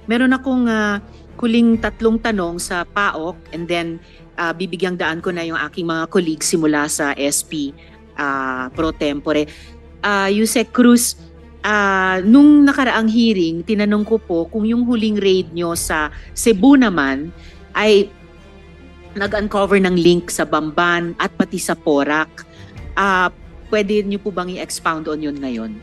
Meron akong huling 3 tanong sa PAOK and then bibigyang daan ko na yung aking mga colleagues simula sa SP pro tempore. Yusek Cruz, nung nakaraang hearing, tinanong ko po kung yung huling raid nyo sa Cebu naman ay nag-uncover ng link sa Bamban at pati sa Porac. Pwede niyo po bang i-expound on yun ngayon?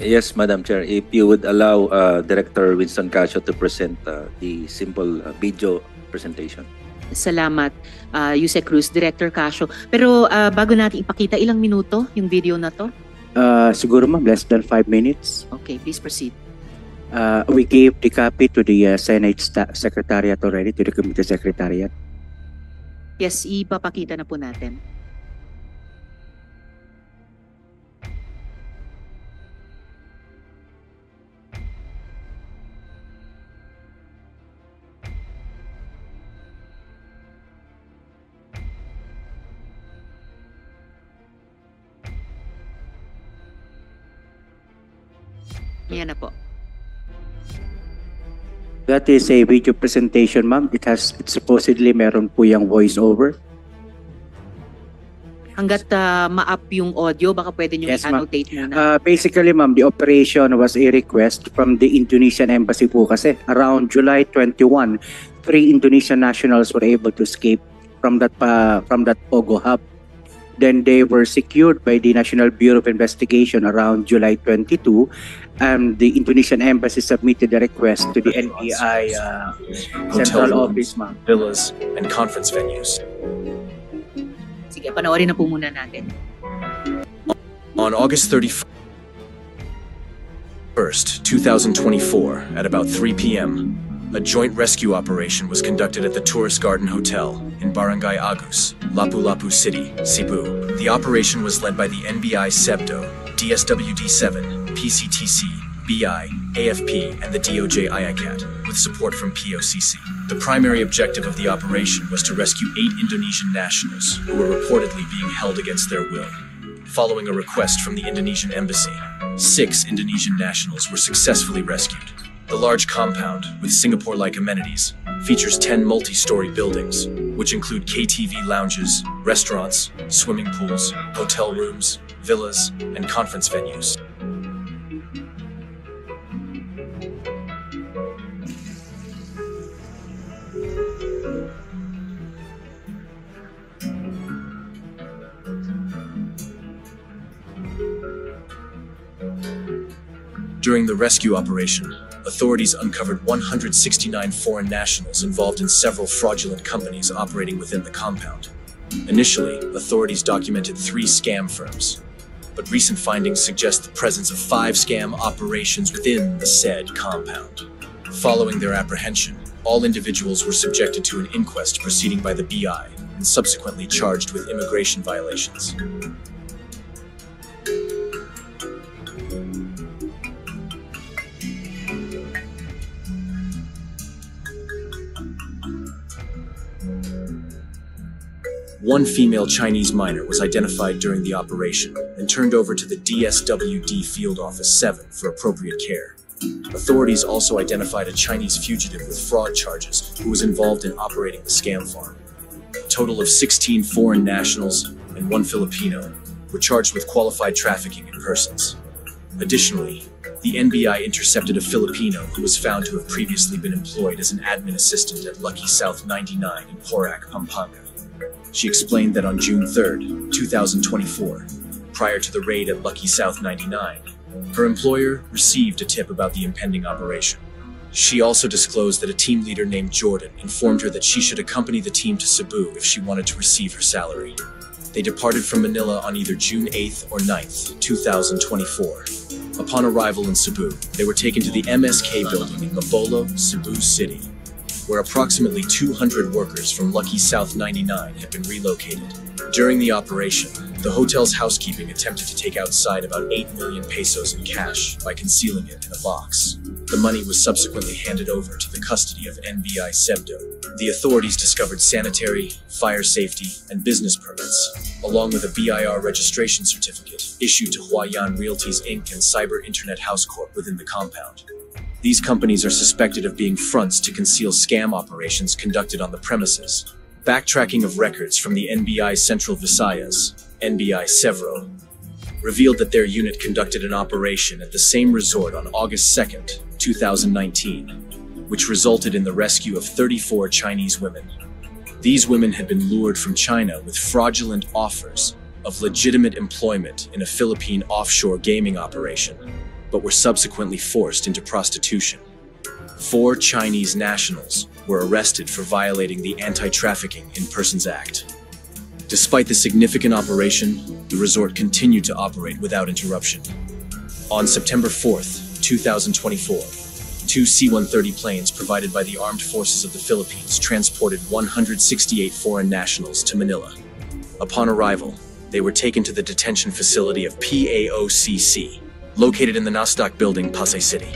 Yes, Madam Chair. If you would allow Director Winston Casio to present the simple video presentation. Salamat, Yusek Cruz, Director Casio. Pero bago natin ipakita, ilang minuto yung video na to? Siguro ma'am, less than 5 minutes. Okay, please proceed. We gave the copy to the Senate Secretariat already, to the Committee Secretariat. Yes, ipapakita na po natin. Yan na po. That is a video presentation, ma'am. It's supposedly meron po yung voice over. Hanggat ma-up yung audio, baka pwede nyo i-annotate muna. Basically, ma'am, the operation was a request from the Indonesian Embassy po kasi around July 21, 3 Indonesian nationals were able to escape from that Pogo hub. Then they were secured by the National Bureau of Investigation around July 22. The Indonesian Embassy submitted a request to the NBI Central Office, ma'am. Villas, and conference venues. Sige, panoorin na po muna natin. On August 31st, 2024, at about 3 p.m., a joint rescue operation was conducted at the Tourist Garden Hotel in Barangay Agus, Lapu-Lapu City, Cebu. The operation was led by the NBI SEBDO, DSWD-7, PCTC, BI, AFP, and the DOJ IACAT, with support from POCC. The primary objective of the operation was to rescue 8 Indonesian nationals who were reportedly being held against their will. Following a request from the Indonesian embassy, 6 Indonesian nationals were successfully rescued. The large compound, with Singapore-like amenities, features 10 multi-story buildings, which include KTV lounges, restaurants, swimming pools, hotel rooms, villas, and conference venues. During the rescue operation, authorities uncovered 169 foreign nationals involved in several fraudulent companies operating within the compound. Initially, authorities documented 3 scam firms, but recent findings suggest the presence of 5 scam operations within the said compound. Following their apprehension, all individuals were subjected to an inquest proceeding by the BI and subsequently charged with immigration violations. One female Chinese minor was identified during the operation and turned over to the DSWD Field Office 7 for appropriate care. Authorities also identified a Chinese fugitive with fraud charges who was involved in operating the scam farm. A total of 16 foreign nationals and 1 Filipino were charged with qualified trafficking in persons. Additionally, the NBI intercepted a Filipino who was found to have previously been employed as an admin assistant at Lucky South 99 in Porac, Pampanga. She explained that on June 3rd, 2024, prior to the raid at Lucky South 99, her employer received a tip about the impending operation. She also disclosed that a team leader named Jordan informed her that she should accompany the team to Cebu if she wanted to receive her salary. They departed from Manila on either June 8th or 9th, 2024. Upon arrival in Cebu, they were taken to the MSK building in Mabolo, Cebu City, where approximately 200 workers from Lucky South 99 had been relocated. During the operation, the hotel's housekeeping attempted to take outside about 8 million pesos in cash by concealing it in a box. The money was subsequently handed over to the custody of NBI Sebdo. The authorities discovered sanitary, fire safety, and business permits, along with a BIR registration certificate issued to Huayan Realties Inc. and Cyber Internet House Corp. within the compound. These companies are suspected of being fronts to conceal scam operations conducted on the premises. Backtracking of records from the NBI Central Visayas, NBI Severo, revealed that their unit conducted an operation at the same resort on August 2nd, 2019, which resulted in the rescue of 34 Chinese women. These women had been lured from China with fraudulent offers of legitimate employment in a Philippine offshore gaming operation, but were subsequently forced into prostitution. 4 Chinese nationals were arrested for violating the Anti-Trafficking in Persons Act. Despite the significant operation, the resort continued to operate without interruption. On September 4th, 2024, 2 C-130 planes provided by the Armed Forces of the Philippines transported 168 foreign nationals to Manila. Upon arrival, they were taken to the detention facility of PAOCC, located in the Nasdaq building, Pasay City.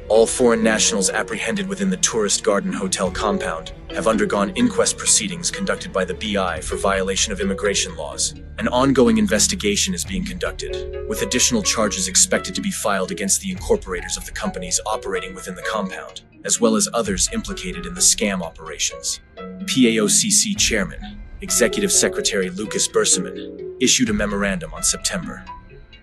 All foreign nationals apprehended within the Tourist Garden Hotel compound have undergone inquest proceedings conducted by the BI for violation of immigration laws. An ongoing investigation is being conducted, with additional charges expected to be filed against the incorporators of the companies operating within the compound, as well as others implicated in the scam operations. PAOCC Chairman, Executive Secretary Lucas Bersamin, issued a memorandum on September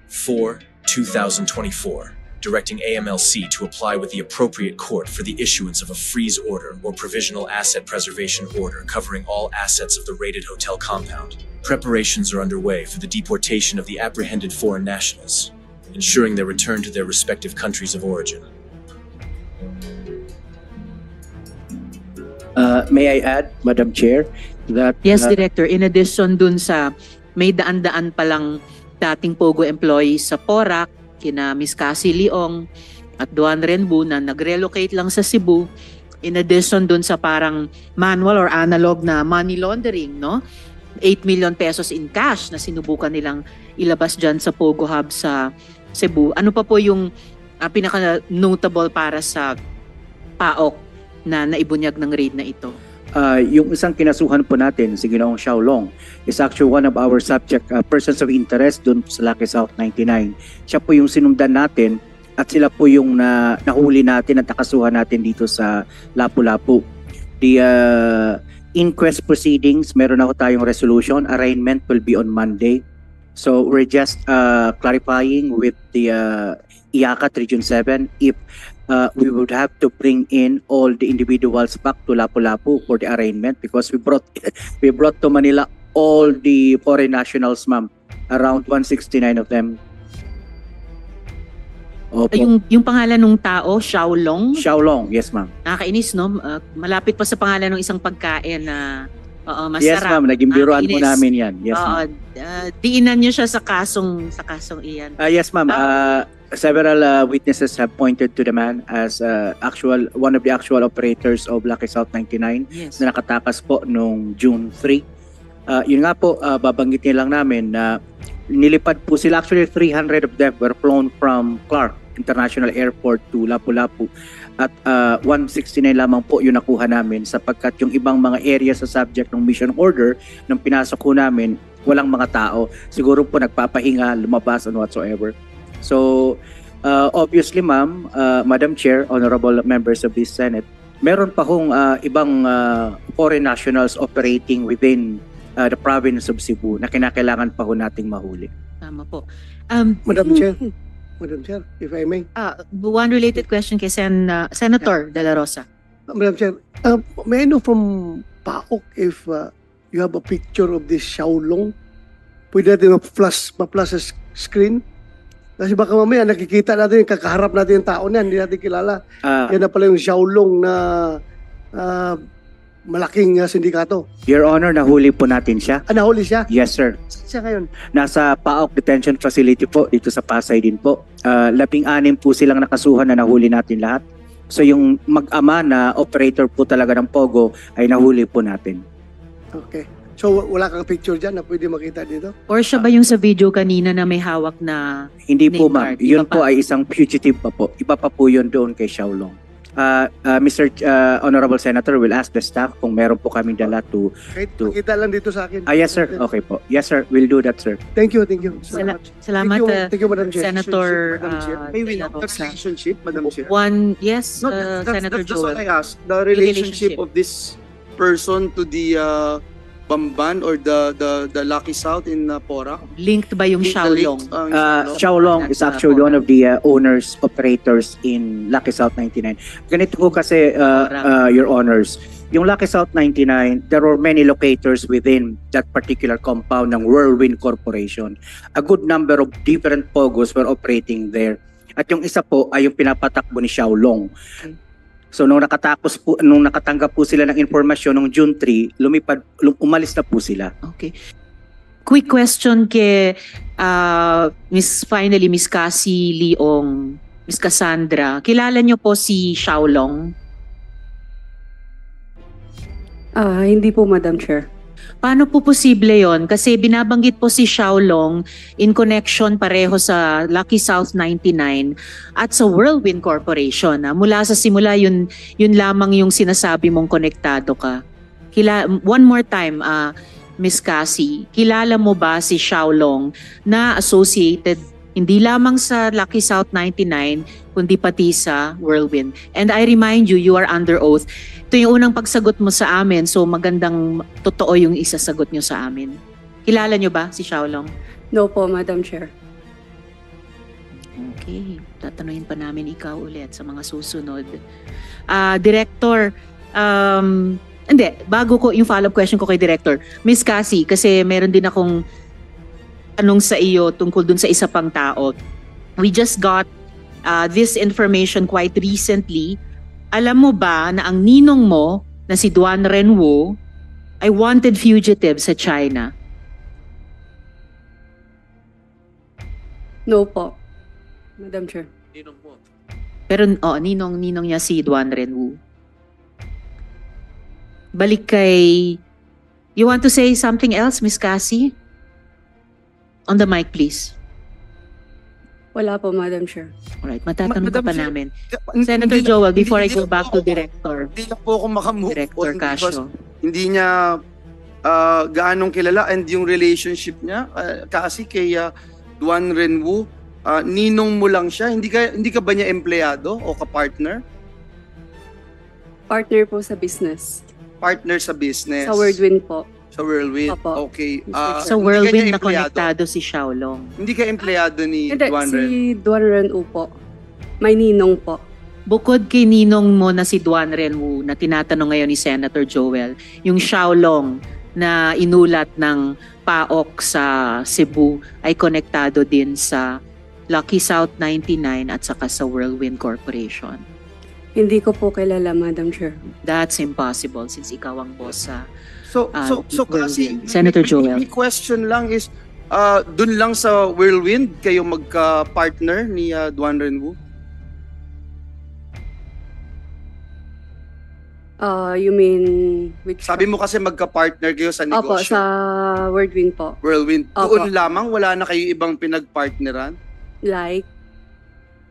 4, 2024, directing AMLC to apply with the appropriate court for the issuance of a freeze order or provisional asset preservation order covering all assets of the raided hotel compound. Preparations are underway for the deportation of the apprehended foreign nationals, ensuring their return to their respective countries of origin. May I add, Madam Chair, that Yes, Director. In addition dun sa may daan-daan palang dating POGO employees sa Porac, kina Miss Cassie Leong at Duan Renbu na nag-relocate lang sa Cebu, in addition dun sa parang manual or analog na money laundering, no? 8 million pesos in cash na sinubukan nilang ilabas dyan sa POGO Hub sa Cebu. Ano pa po yung pinaka-notable para sa PAOK na naibunyag ng raid na ito? Yung isang kinasuhan po natin, si Ginoong Xiaolong, is actually one of our subject persons of interest dun sa Lucky South 99. Siya po yung sinundan natin at sila po yung nahuli natin at nakasuhan natin dito sa Lapu-Lapu. The inquest proceedings, meron ako tayong resolution. Arraignment will be on Monday. So we're just clarifying with the IACAT Region 7 if we would have to bring in all the individuals back to Lapu-Lapu for the arraignment because we brought to Manila all the foreign nationals, ma'am, around 169 of them. Opo. Yung pangalan ng tao, Xiaolong? Xiaolong, yes ma'am. Nakakainis, no? Malapit pa sa pangalan ng isang pagkain na masarap. Yes ma'am, naging biruan po namin yan. Yes ma'am. Diinan niyo siya sa kasong iyan. Yes ma'am. Several witnesses have pointed to the man as one of the actual operators of Lucky South 99 Yes. na nakatakas po noong June 3. Yun nga po, babanggitin lang namin na nilipad po sila. Actually, 300 of them were flown from Clark International Airport to Lapu-Lapu. At 169 lamang po yung nakuha namin sapagkat yung ibang mga area sa subject ng mission order nang pinasok ko namin, walang mga tao. Siguro po nagpapahinga, lumabas and whatsoever. So, obviously ma'am, Madam Chair, honorable members of this Senate, meron pa hong ibang foreign nationals operating within the province of Cebu na kinakailangan pa ho nating mahuli. Tama po. Madam Chair, if I may. One related question kay Senator De La Rosa. Madam Chair, may I know from PAOK if you have a picture of this Xiaolong? Pwede natin ma-flash sa screen? Kasi baka mamaya nakikita natin, kakaharap natin yung tao niyan, hindi natin kilala. Yan na pala yung Xiaolong na malaking sindikato. Your Honor, nahuli po natin siya. Nahuli siya? Yes, sir. Saan siya ngayon? Nasa PAOK Detention Facility po, dito sa Pasay din po. 16 po silang nakasuhan na nahuli natin lahat. So yung mag-ama na operator po talaga ng Pogo ay nahuli po natin. Okay. So wala kang picture dyan na pwede makita dito? Or siya ba yung sa video kanina na may hawak na Hindi po name ma'am, card? yun Iba po pa? ay isang fugitive pa po. Iba pa po yun doon kay Xiaolong. Mr. Honorable Senator, will ask the staff kung meron po kaming dala to... Kahit To- makita lang dito sa akin. Yes sir, okay po. Yes sir, we'll do that sir. Thank you, thank you. Salamat, Thank you, Madam Chair. Senator Madam Chair. May we know the Rosa. relationship, Madam Chair? One, yes, No, Senator that's what Joel. I asked. The relationship relationship. of this person to the Bamban or the Lucky South in Porac? Linked ba yung Xiaolong? Xiaolong is actually one of the owners, operators in Lucky South 99. Ganito po kasi, Your Honors, yung Lucky South 99, there were many locators within that particular compound ng Whirlwind Corporation. A good number of different Pogos were operating there. At yung isa po ay yung pinapatakbo ni Xiaolong. So nung nakatanggap po sila ng informasyon nung June 3, umalis na po sila. Okay. Quick question kay Miss Cassie Leong, Miss Cassandra. Kilala niyo po si Xiaolong? Hindi po, Madam Chair. Paano po posible yon? Kasi binabanggit po si Xiaolong in connection pareho sa Lucky South 99 at sa Whirlwind Corporation. Mula sa simula, yun lamang yung sinasabi mong konektado ka. One more time, Miss Cassie, kilala mo ba si Xiaolong na associated hindi lamang sa Lucky South 99, kundi pati sa Whirlwind? And I remind you, you are under oath. Ito yung unang pagsagot mo sa amin, so magandang totoo yung isasagot nyo sa amin. Kilala nyo ba si Xiaolong? No po, Madam Chair. Okay, tatanungin pa namin ikaw ulit sa mga susunod. Director, hindi, bago ko yung follow-up question ko kay Director, Miss Cassie, kasi meron din akong tanong sa iyo tungkol dun sa isa pang tao. We just got this information quite recently. Alam mo ba na ang ninong mo na si Duan Renwu ay wanted fugitive sa China? No po, Madam Chair. Pero ninong niya si Duan Renwu. Balik kay... You want to say something else, Miss Cassie? On the mic, please. Wala po, Madam Chair. Alright, matatanong ka Madam pa Chair, namin. Senator Joel, before I go back to Director. Hindi lang po ako makamove Director on because Casio. hindi niya gaanong kilala and yung relationship niya kasi kay Duan Renwu, ninong mo lang siya. Hindi ka ba niya empleyado o kapartner? Partner po sa business. Partner sa business. Sa Whirlwind po. Sa Whirlwind. Opo. Okay. Sa hindi Whirlwind ka niya na empleyado? konektado si Xiaolong. Hindi ka empleyado ni Hindi, Duan Renwu? si Duan Renwu po. May ninong po. Bukod kay ninong mo na si Duan Renwu na tinatanong ngayon ni Senator Joel, yung Xiaolong na inulat ng PAOK sa Cebu ay konektado din sa Lucky South 99 at saka sa Whirlwind Corporation. Hindi ko po kilala, Madam Chair. That's impossible since ikaw ang boss sa So kasi Whirlwind. Senator Joel. my question lang is dun lang sa Whirlwind kayo magka-partner ni Duan Renwu? You mean which? Sabi mo kasi magka-partner kayo sa Opo, negosyo. sa Whirlwind po. Whirlwind. Opo. Doon lamang wala na kayo ibang pinag-partneran? Like,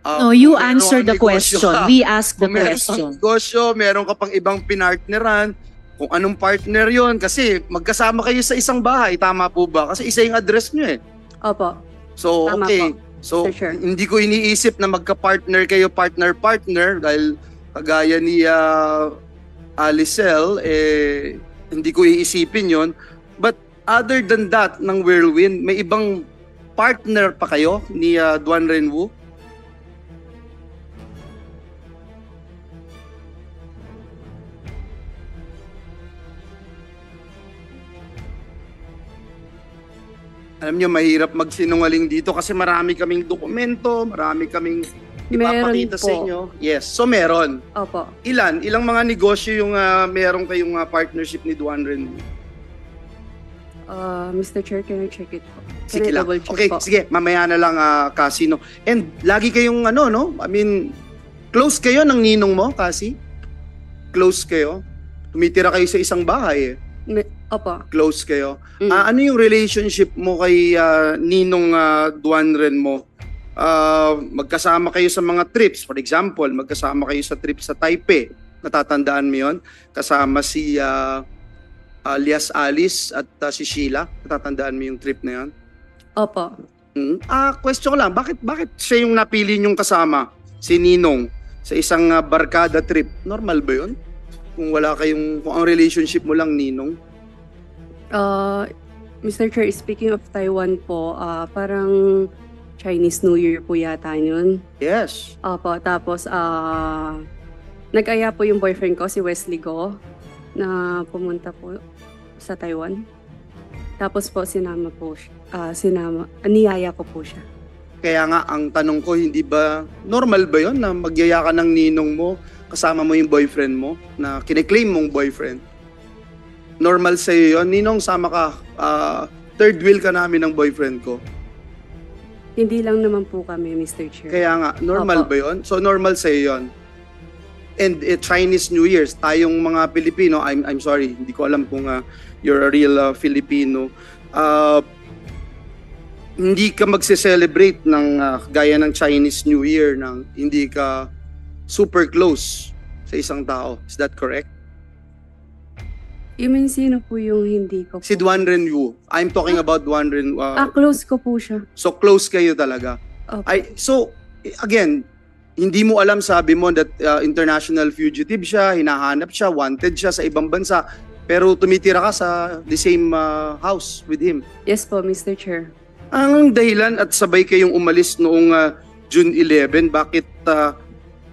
No, you kung meron answer kang the negosyo question. ka, We ask the kung meron kang question. negosyo, meron ka pang ibang pinartneran, kung anong partner yon kasi magkasama kayo sa isang bahay, tama po ba? Kasi isa yung address nyo eh. opo. So, Tama okay. po. So, For sure. hindi ko iniisip na magka-partner kayo, partner-partner, dahil kagaya ni Alicel, hindi ko iisipin yon. But other than that, ng Whirlwind, may ibang partner pa kayo ni Duan Renwu? Alam nyo, mahirap magsinungaling dito kasi marami kaming dokumento, marami kaming ipapakita sa po. inyo. Yes, so meron. Opo. Ilang mga negosyo yung meron kayong partnership ni Duan Renwu? Mr. Chair, can I check it po? Can Sige I lang. double check Okay, po? sige, mamaya na lang Casino. And lagi kayong I mean, Close kayo ng ninong mo, Cassie? Close kayo? Tumitira kayo sa isang bahay eh. Opo. Close kayo. Mm. Ano yung relationship mo kay ninong Duan Ren mo? Magkasama kayo sa mga trips. For example, magkasama kayo sa trip sa Taipei. Natatandaan mo yun? Kasama si alias Alice at si Sheila. Natatandaan mo yung trip na yun? Opo. Question ko lang, bakit siya yung napili niyong kasama? Si Ninong sa isang barkada trip. Normal ba yun? Kung ang relationship mo lang Ninong? Mr. Chair, speaking of Taiwan po, parang Chinese New Year po yata yun. Yes. Opo, tapos nag-aya po yung boyfriend ko, si Wesley Go, na pumunta po sa Taiwan. Tapos po niyaya ko po siya. Kaya nga, ang tanong ko, hindi ba, normal ba yun na magyaya ka ng ninong mo, kasama mo yung boyfriend mo, na kine-claim mong boyfriend? Normal sa'yo yun? Ninong, sama ka, third wheel ka namin ng boyfriend ko. Hindi lang naman po kami, Mr. Chair. Kaya nga, normal Opo. ba yun? So, normal sa'yo yun? And Chinese New Year's, tayong mga Pilipino, I'm sorry, hindi ko alam kung you're a real Filipino, hindi ka magse-celebrate ng gaya ng Chinese New Year nang hindi ka super close sa isang tao. Is that correct? You mean sino po yung hindi ko po? Si Duan Renwu. I'm talking about Duan Renwu. Close ko po siya. So close kayo talaga. Opo. So again, hindi mo alam, sabi mo that international fugitive siya, hinahanap siya, wanted siya sa ibang bansa, pero tumitira ka sa the same house with him. Yes po, Mr. Chair. Ang dahilan at sabay kayong umalis noong June 11, bakit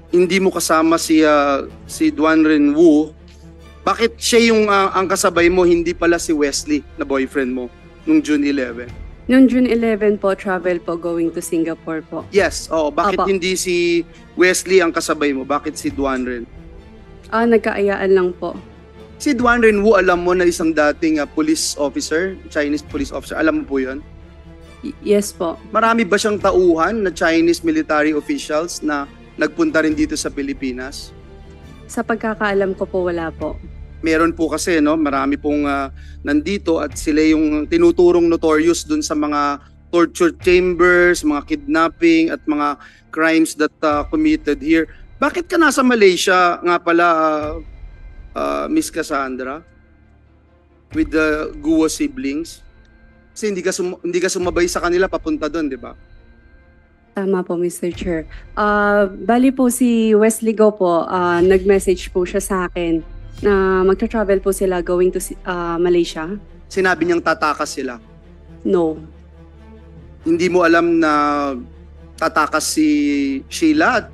hindi mo kasama si Duan Renwu? Bakit siya yung ang kasabay mo, hindi pala si Wesley na boyfriend mo nung June 11? Noong June 11 po, travel po going to Singapore po. Yes, bakit Opo. hindi si Wesley ang kasabay mo? Bakit si Duan Ren? Nagkaayaan lang po. Si Duan Renwu, alam mo na isang dating police officer, Chinese police officer, alam mo po yun? Yes po. Marami ba siyang tauhan na Chinese military officials na nagpunta rin dito sa Pilipinas? Sa pagkakaalam ko po, wala po. Meron po kasi, no, marami pong nandito at sila yung tinuturong notorious dun sa mga torture chambers, mga kidnapping at mga crimes that committed here. Bakit ka nasa Malaysia nga pala, Miss Cassandra, with the Guo siblings? Kasi hindi ka sumabay sa kanila papunta doon, di ba? Tama po, Mr. Chair. Bali po si Wesley Go po, nag-message po siya sa akin na magta-travel po sila going to Malaysia. Sinabi niyang tatakas sila. No. Hindi mo alam na tatakas si Sheila at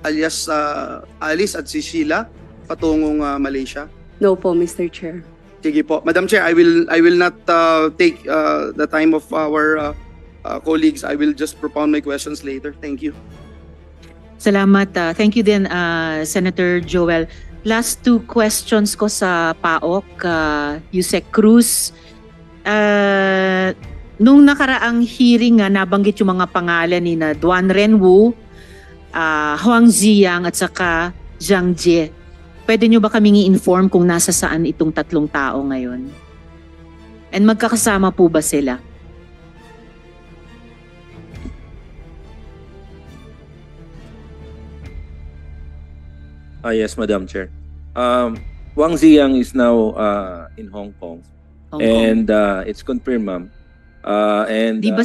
alias Alice at si Sheila patungong Malaysia? No po, Mr. Chair. Sige po. Madam Chair, I will not take the time of our colleagues. I will just propound my questions later. Thank you. Salamat. Thank you din, Senator Joel. Last two questions ko sa PAOK, Yusek Cruz. Nung nakaraang hearing, nabanggit yung mga pangalan ni na Duan Renwu, Huang Ziyang at saka Zhang Jie. Pwede nyo ba kaming i-inform kung nasa saan itong tatlong tao ngayon? And magkakasama po ba sila? Yes, Madam Chair. Wang Ziyang is now in Hong Kong. Hong Kong. And it's confirmed, ma'am. Di ba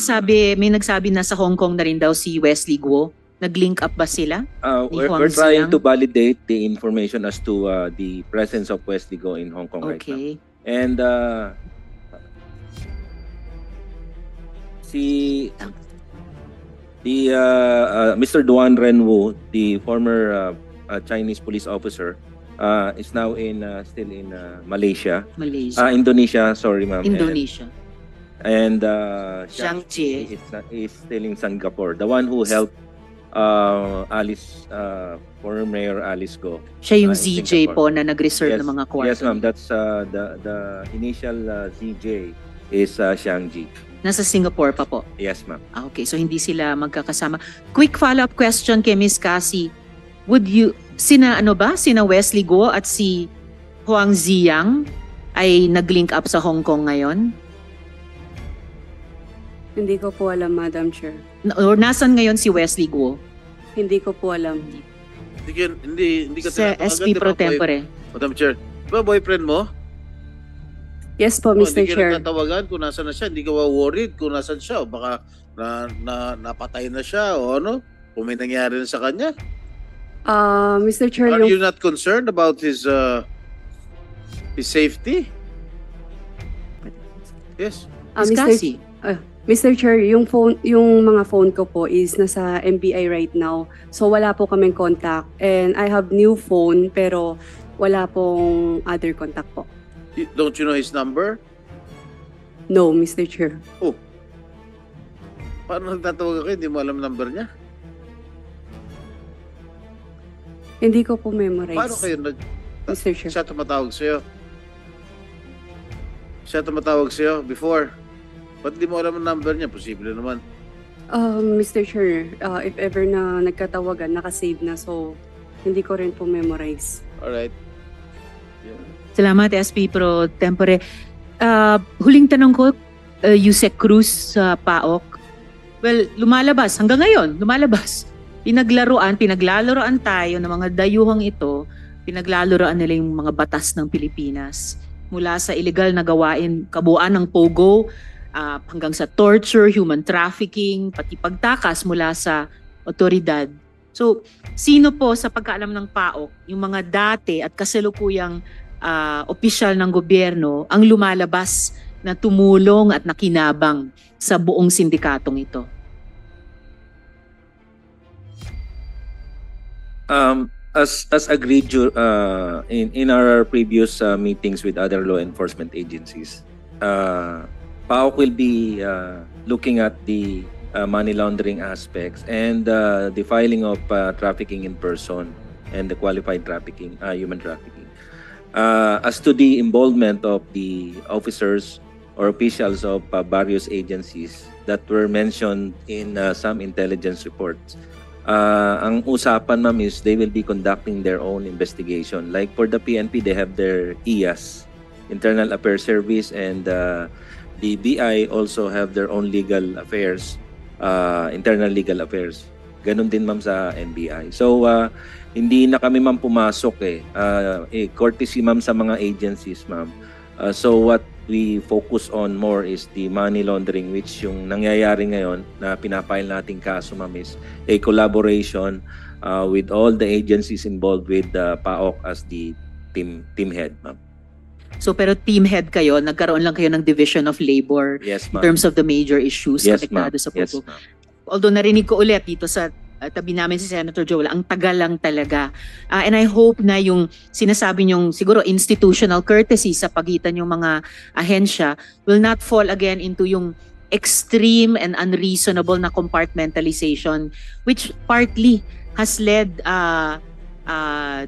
may nagsabi na sa Hong Kong na rin daw si Wesley Guo? Nag-link up ba sila? We're Huang trying Ziyang? to validate the information as to the presence of Wesley Go in Hong Kong right now. Okay. And Mr. Duan Renwu, the former Chinese police officer, is now still in Malaysia. Malaysia. Indonesia, sorry ma'am. Indonesia. And Zhang Jie. is still in Singapore. The one who helped Alice, former Mayor Alice Go. Siya yung in ZJ Singapore. po na nag-reserve ng mga kwarto. Yes, ma'am. That's the initial ZJ is Xiang Ji. Nasa Singapore pa po. Yes, ma'am. Okay, so hindi sila magkakasama. Quick follow-up question kay Miss Cassie. sina Wesley Guo at si Huang Ziyang ay nag-link up sa Hong Kong ngayon? Hindi ko po alam, Madam Chair. Or nasan ngayon si Wesley Guo? Hindi ko po alam. Hindi ka Sa SP Pro Tempore. Madam Chair, di ba boyfriend mo? Yes po, Mr. Hindi Chair. ka natawagan kung nasan na siya, hindi ka worried kung nasan siya, o baka napatay na siya, o ano? Kung may nangyari na sa kanya. Mr. Chair, Are you not concerned about his safety? Yes. Miss Mr. Cassie? Mr. Chair, yung mga phone ko po is nasa MBI right now. So wala po kaming contact. And I have new phone pero wala pong other contact po. Don't you know his number? No, Mr. Chair. Paano nagtatawag ka? Hindi mo alam number niya? Hindi ko po memorize. Paano kayo Mr. Chair. siya tumatawag sa'yo? Siya tumatawag sa'yo before? Ba't di mo alam ang number niya? Posible naman. Mr. Chair, if ever na nagkatawagan, nakasave na. So, hindi ko rin po memorize. Alright. Salamat, SP Pro Tempore. Huling tanong ko, Yusek Cruz sa PAOK. Well, lumalabas. Hanggang ngayon, lumalabas. Pinaglalaroan tayo ng mga dayuhang ito. Pinaglalaroan nila yung mga batas ng Pilipinas. Mula sa illegal na gawain, kabuuan ng POGO, hanggang sa torture, human trafficking, pati pagtakas mula sa otoridad. So, sino po sa pagkaalam ng PAOK, yung mga dati at kasalukuyang opisyal ng gobyerno ang lumalabas na tumulong at nakinabang sa buong sindikatong ito? As agreed in our previous meetings with other law enforcement agencies, PAOK will be looking at the money laundering aspects and the filing of trafficking in person and the qualified trafficking, human trafficking. As to the involvement of the officers or officials of various agencies that were mentioned in some intelligence reports, ang usapan, ma'am, is they will be conducting their own investigation. Like for the PNP, they have their IAS, Internal Affairs Service, and the BI also have their own legal affairs, internal legal affairs. Ganun din, ma'am, sa NBI. So, hindi na kami, ma'am, pumasok courtesy, ma'am, sa mga agencies, ma'am. So what we focus on more is the money laundering, which yung nangyayari ngayon na pinapile nating kaso, ma'am, is a collaboration with all the agencies involved with PAOK as the team head, ma'am. So pero team head kayo, nagkaroon lang kayo ng division of labor Yes, in ma'am. terms of the major issues Yes, ma'am. apektado sa Yes, POGO. ma'am. Although narinig ko ulit dito sa tabi namin si Senator Joel, ang tagal lang talaga. And I hope na yung sinasabi niyong siguro institutional courtesy sa pagitan yung mga ahensya will not fall again into yung extreme and unreasonable na compartmentalization which partly has led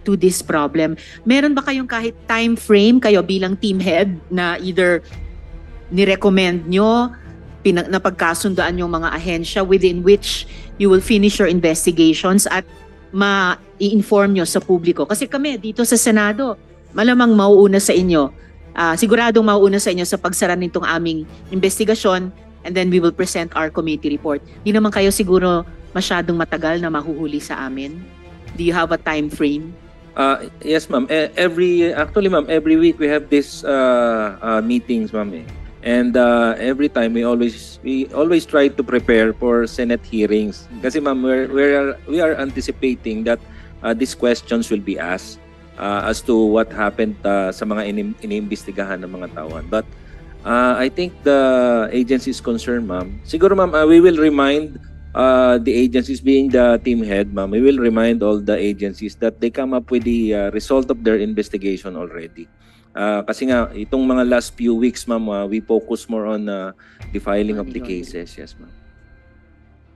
to this problem. Meron ba kayong kahit time frame kayo bilang team head na either ni-recommend nyo, napagkasundoan yung mga ahensya within which you will finish your investigations at ma-i-inform nyo sa publiko? Kasi kami dito sa Senado, malamang mauuna sa inyo. Siguradong mauuna sa inyo sa pagsara nitong aming investigasyon and then we will present our committee report. Di naman kayo siguro masyadong matagal na mahuhuli sa amin? Do you have a time frame? Yes, ma'am. Actually, ma'am, every week we have these meetings, ma'am. And every time we always try to prepare for Senate hearings. Kasi, ma'am, we are anticipating that these questions will be asked as to what happened sa mga iniimbestigahan ng mga tauhan. But I think the agency is concerned, ma'am. Siguro, ma'am, we will remind the agencies, being the team head, ma'am, we will remind all the agencies that they come up with the result of their investigation already. Kasi nga, itong mga last few weeks, ma'am, we focus more on the filing of the cases. Yes, ma'am.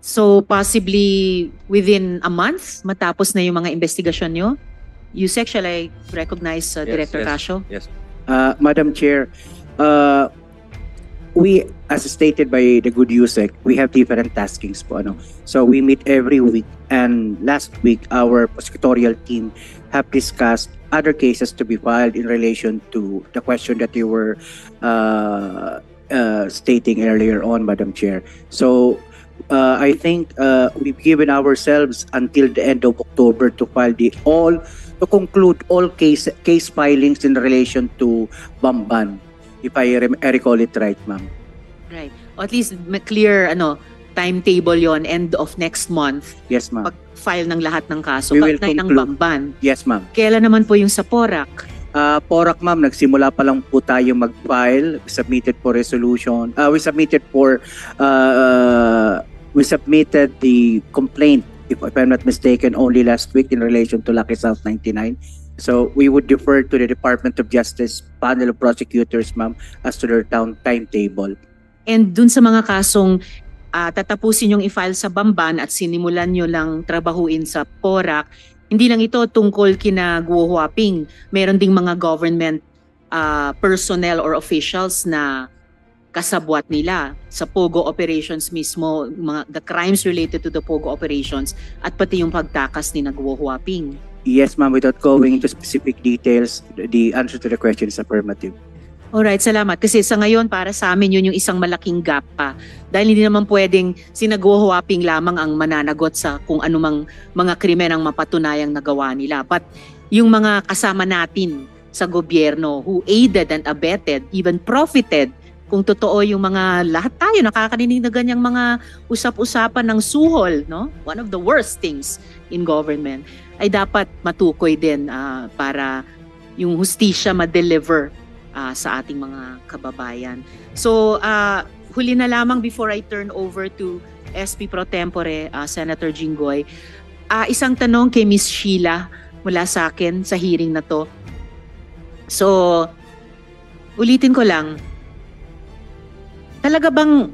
So possibly within a month, matapos na yung mga investigasyon nyo? Yusek, shall I recognize Director Casio? Yes. Madam Chair, we, as stated by the good Yusek, we have different taskings po, ano. So we meet every week, and last week our prosecutorial team have discussed other cases to be filed in relation to the question that you were stating earlier on, Madam Chair. So I think we've given ourselves until the end of October to file to conclude all case filings in relation to Bamban, if I recall it right, ma'am. Right. O at least clear timetable yon, end of next month, Yes, ma'am. pag-file ng lahat ng kaso. We will Kaugnay ng conclude. Bamban. Yes, ma'am. Kailan naman po yung sa Porac? Porac, ma'am, nagsimula pa lang po tayo mag-file. We submitted for resolution. We submitted the complaint, if I'm not mistaken, only last week in relation to Lucky South 99. So we would defer to the Department of Justice panel of prosecutors, ma'am, as to their timetable. And dun sa mga kasong tatapusin yung i-file sa Bamban at sinimulan nyo lang trabahuin sa Porac, hindi lang ito tungkol kina Guo Huaping. Meron ding mga government personnel or officials na kasabwat nila sa Pogo operations mismo, the crimes related to the Pogo operations at pati yung pagtakas ni Guo Huaping. Yes, ma'am, without going into specific details, the answer to the question is affirmative. Alright, salamat. Kasi sa ngayon, para sa amin, yun yung isang malaking gap pa. Dahil hindi naman pwedeng sina Guo Huaping lamang ang mananagot sa kung anumang mga krimen ang mapatunayang nagawa nila. But yung mga kasama natin sa gobyerno who aided and abetted, even profited, kung totoo yung mga lahat tayo nakakarinig na ganyang mga usap-usapan ng suhol, no? One of the worst things in government, ay dapat matukoy din para yung hustisya ma-deliver sa ating mga kababayan. So, huli na lamang before I turn over to SP Pro Tempore, Senator Jinggoy. Isang tanong kay Miss Sheila mula sa akin sa hearing na to. So, ulitin ko lang, talaga bang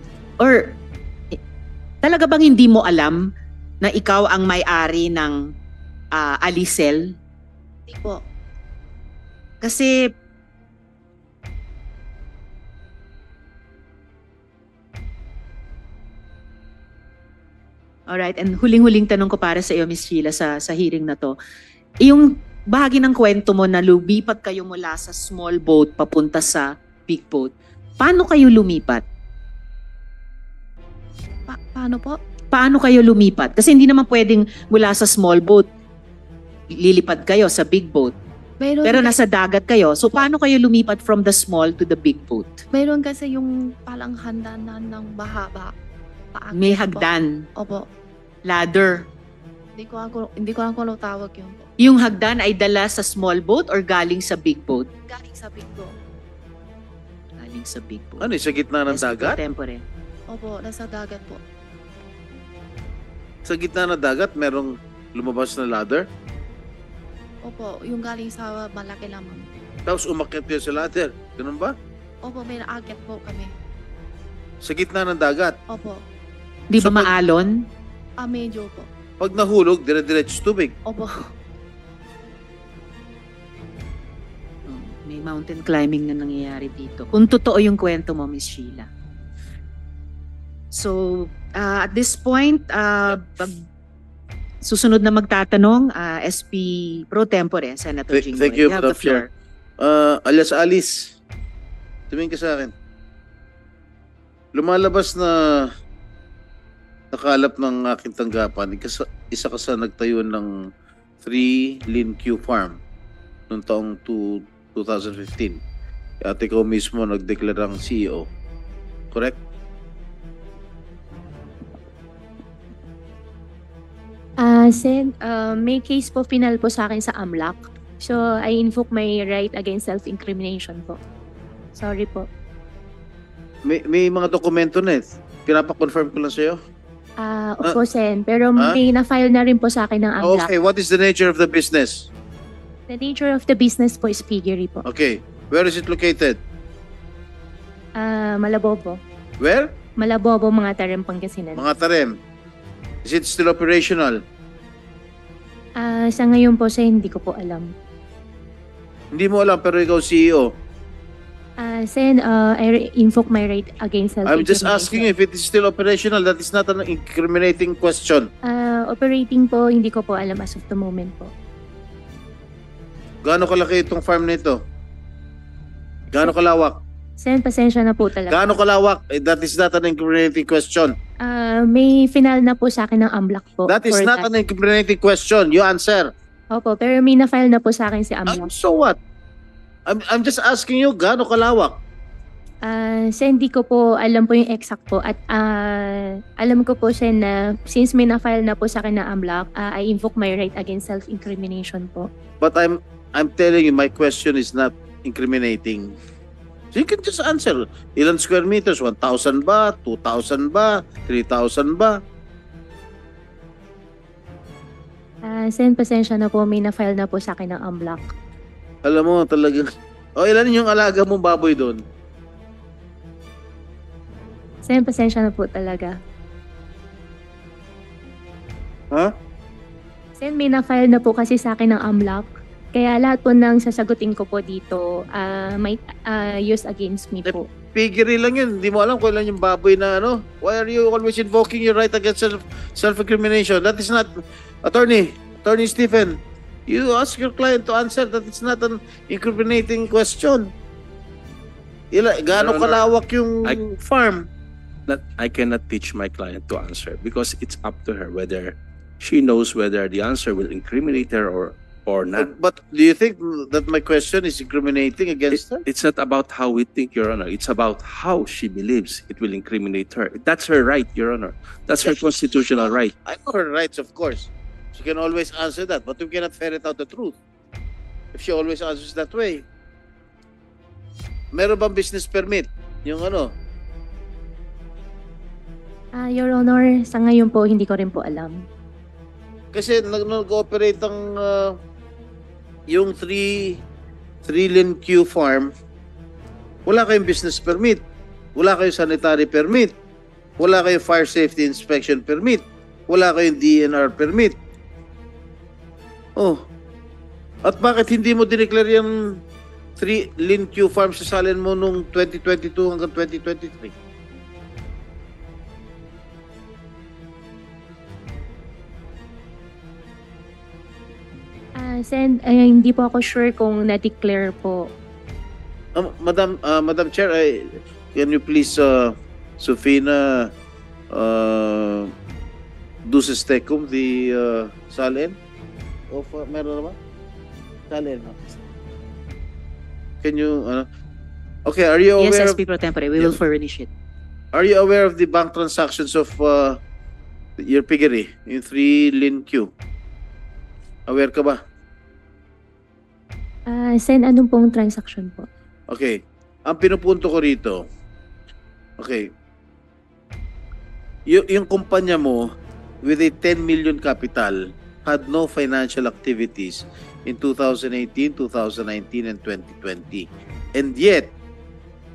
hindi mo alam na ikaw ang may-ari ng Alicel? Hindi po. Kasi alright, and huling-huling tanong ko para sa iyo, Miss Sheila, sa hearing na to. Yung bahagi ng kwento mo na lumipat kayo mula sa small boat papunta sa big boat, paano kayo lumipat? Paano po? Paano kayo lumipat? Kasi hindi naman pwedeng mula sa small boat, lilipad kayo sa big boat. Pero nasa dagat kayo. So paano kayo lumipat from the small to the big boat? Mayroon kasi yung palang handanan ng bahaba. May hagdan. Opo. Ladder. Hindi ko alam kung ano tawag yun po. Yung hagdan ay dala sa small boat or galing sa big boat? Galing sa big boat. Galing sa big boat. Ano, sa gitna ng SP Pro dagat? Tempore. Opo, nasa dagat po. Sa gitna ng dagat, merong lumabas na ladder? Opo, yung galing sa malaki lamang. Tapos umakyat kayo sa ladder. Ganun ba? Opo, may naakyat po kami. Sa gitna ng dagat. Opo. Di ba So, maalon? Medyo po. Pag nahulog, dire-diretso tubig. Opo. May mountain climbing na nangyayari dito. Kung totoo yung kwento mo, Miss Sheila. So, at this point, susunod na magtatanong, SP Pro Tempore, Senator Jinggoy. Thank you, have the Madam Chair. floor. Alias Alice, tumingin ka sa akin. Lumalabas na nakalap ng aking tanggapan, isa ka sa nagtayo ng 3 Lin Q Farm noong taong 2015. At ikaw mismo nagdeklarang CEO. Correct? Sen, may case po final po sa akin sa AMLAC. So, I invoke my right against self-incrimination po. Sorry po. May mga dokumento na eh. Pinapa-confirm ko lang sa'yo. Opo, Sen. Pero may na-file na rin po sa akin ng AMLAC. Okay, what is the nature of the business? The nature of the business po is piggery po. Okay, where is it located? Malabobo. Where? Malabobo, mga Tarem, Pangasinan. Mga Tarem. Is it still operational? Sa ngayon po, Sen, hindi ko po alam. Hindi mo alam pero ikaw CEO. Sen, I invoke my right against self-incrimination. I'm just asking if it is still operational. That is not an incriminating question. Operating po, hindi ko po alam as of the moment po. Gaano kalaki itong farm nito? Gaano kalawak? Sen, pasensya na po talaga. Gaano kalawak? That is not an incriminating question. May final na po sa akin ng AMLAC po. That is for not an incriminating question. You answer. Opo, pero may na-file na po sa akin si AMLAC. So what? I'm just asking you, gaano kalawak? Sen, hindi ko po alam po yung exact po. At alam ko po, Sen, na since may na-file na po sa akin na AMLAC, I invoke my right against self-incrimination po. But I'm telling you, my question is not incriminating. So you can just answer. Ilan square meters? 1,000 ba? 2,000 ba? 3,000 ba? Sen, pasensya na po, may na-file na po sa akin ng AMLAC. Alam mo, talagang... ilan yung alaga mong baboy doon? Sen, pasensya na po talaga. Ha? Sen, may na-file na po kasi sa akin ng AMLAC. Kaya lahat po ng sasagutin ko po dito may use against me po. Piggery lang yun. Hindi mo alam kung ilan yung baboy na ano. Why are you always invoking your right against self-incrimination? That is not... Attorney Stephen, you ask your client to answer that it's not an incriminating question. Gaano kalawak yung farm? I cannot teach my client to answer because it's up to her whether she knows whether the answer will incriminate her or not. But do you think that my question is incriminating against her? It's not about how we think, Your Honor. It's about how she believes it will incriminate her. That's her right, Your Honor. That's her constitutional right. I know her rights, of course. She can always answer that, but we cannot ferret out the truth if she always answers that way. Meron bang business permit? Yung ano? Your Honor, sa ngayon po, hindi ko rin po alam. Kasi nag-ooperate ang yung 3-lane Q farm, wala kayong business permit, wala kayong sanitary permit, wala kayong fire safety inspection permit, wala kayong DNR permit. Oh, at bakit hindi mo dineclare yung 3-lane Q farm sa salin mo nung 2022 hanggang 2023? Sen, hindi po ako sure kung na-declare po. Madam Chair, can you please, Sofina, Duces Tecum, the salin? Meron na ba? Salin. Can you, okay, are you aware Yes, SP Pro Tempore, we will furnish it. Are you aware of the bank transactions of your piggery in 3-lane Q? Aware ka ba? Sen, anong pong transaction po? Okay. Ang pinupunto ko rito, okay, yung kumpanya mo with a 10 million capital had no financial activities in 2018, 2019, and 2020. And yet,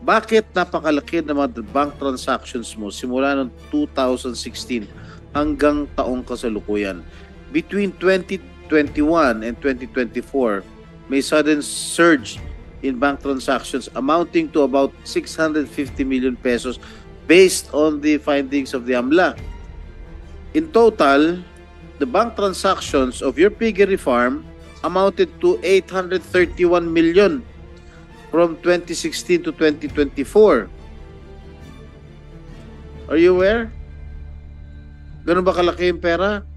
bakit napakalaki ng mga bank transactions mo simula noong 2016 hanggang taong kasalukuyan? Between 2021 and 2024, may sudden surge in bank transactions amounting to about 650 million pesos based on the findings of the AMLA. In total, the bank transactions of your piggery farm amounted to 831 million from 2016 to 2024. Are you aware? Ganun ba kalaki yung pera?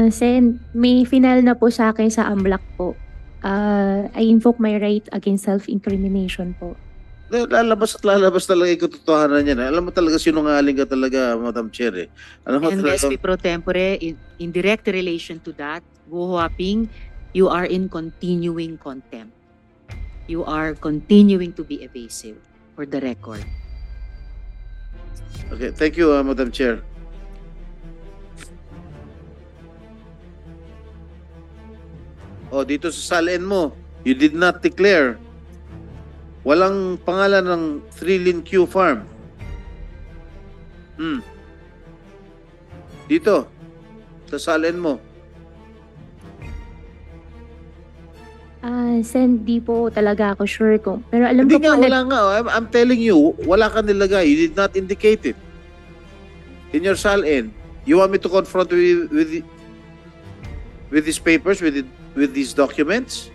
Sen, may final na po sa akin sa AMLAC po. I invoke my right against self-incrimination po. Lalabas talaga yung katotohanan niya. Alam mo talaga sinungaling ka talaga, Madam Chair. Alam mo And talaga, SP Pro Tempore, in direct relation to that, Guo Huaping, you are in continuing contempt. You are continuing to be evasive, for the record. Okay, thank you, Madam Chair. Oh, dito sa salin mo, you did not declare. Walang pangalan ng 3-lane Q farm. Dito, sa salin mo. Sen, di po talaga ako sure kung... Pero alam Hindi ko nga, po wala nga. I'm telling you, wala ka nilagay. You did not indicate it. In your SALN, you want me to confront with these papers, with these documents?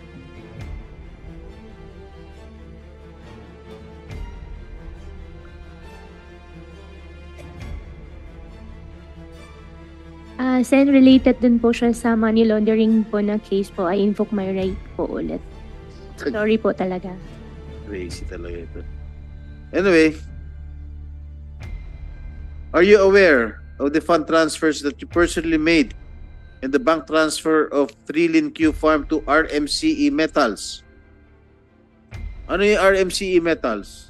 Sen, related din po siya sa money laundering po na case po. I invoke my right po ulit. Sorry po talaga. Crazy talaga ito. Anyway, are you aware of the fund transfers that you personally made and the bank transfer of Trilin Q Farm to RMCE Metals? Ano yung RMCE Metals?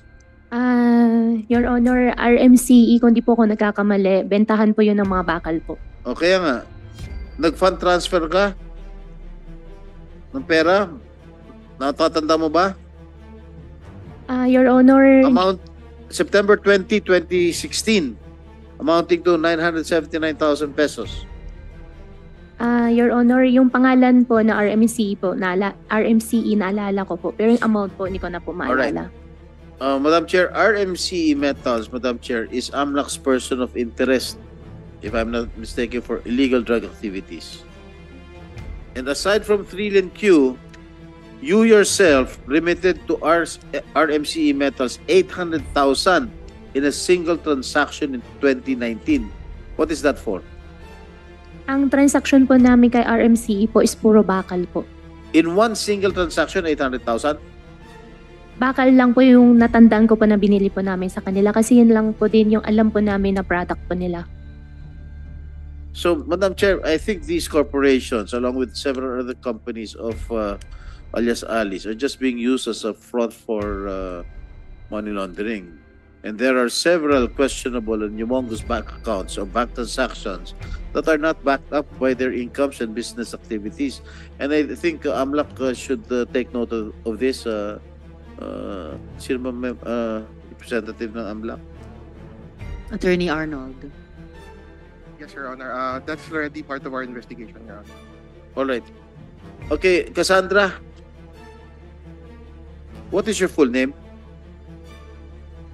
Your Honor, RMCE, kung di po ako nagkakamali, bentahan po yun ng mga bakal po. O kaya nga, nag-fund transfer ka ng pera? Natatanda mo ba? Your Honor, Amount, September 20, 2016, amounting to 979,000 pesos. Your Honor, yung pangalan po na RMCE po, RMCE naalala ko po. Pero yung amount po, hindi ko na po maalala. Madam Chair, RMCE Metals, Madam Chair, is AMLAC's person of interest, if I'm not mistaken, for illegal drug activities. And aside from Trillion Q, you yourself remitted to RMCE Metals 800,000 in a single transaction in 2019. What is that for? Ang transaction po namin kay RMCE po is puro bakal po. In one single transaction, 800,000? Bakal lang po yung natandaan ko po na binili po namin sa kanila kasi yun lang po din yung alam po namin na product po nila. So, Madam Chair, I think these corporations, along with several other companies of alias Alice, are just being used as a front for money laundering. And there are several questionable and humongous bank accounts or bank transactions that are not backed up by their incomes and business activities. And I think AMLAC should take note of this. Sino ba representative ng AMLAC? Attorney Arnold. Yes, Your Honor. That's already part of our investigation, Your Honor. All right. Okay, Cassandra. What is your full name?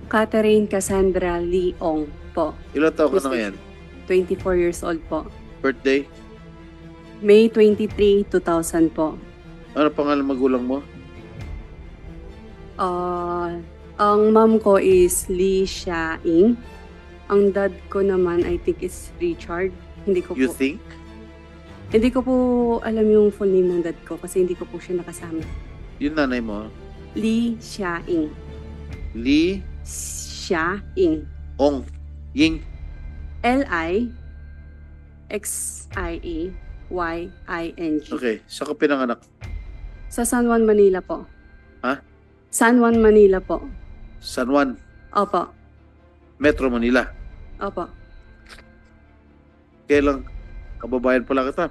Catherine Cassandra Leong po. Ilan taon ka na ngayon? 24 years old po. Birthday? May 23, 2000 po. Ano pangalan magulang mo? Ang mom ko is Lee Xia-ing. Ang dad ko naman, I think, is Richard. Hindi ko You po, think? hindi ko po alam yung full name ng dad ko kasi hindi ko po siya nakasama. Yung nanay mo? Lee Xia-ing. Lee Xia-ing. Ong Ying. L-I-X-I-A-Y-I-N-G. Okay, saan ka pinanganak? Sa San Juan, Manila po. Ha? San Juan, Manila po. San Juan, Opo. Metro Manila. Opo. Kailan? Kababayan pala kita.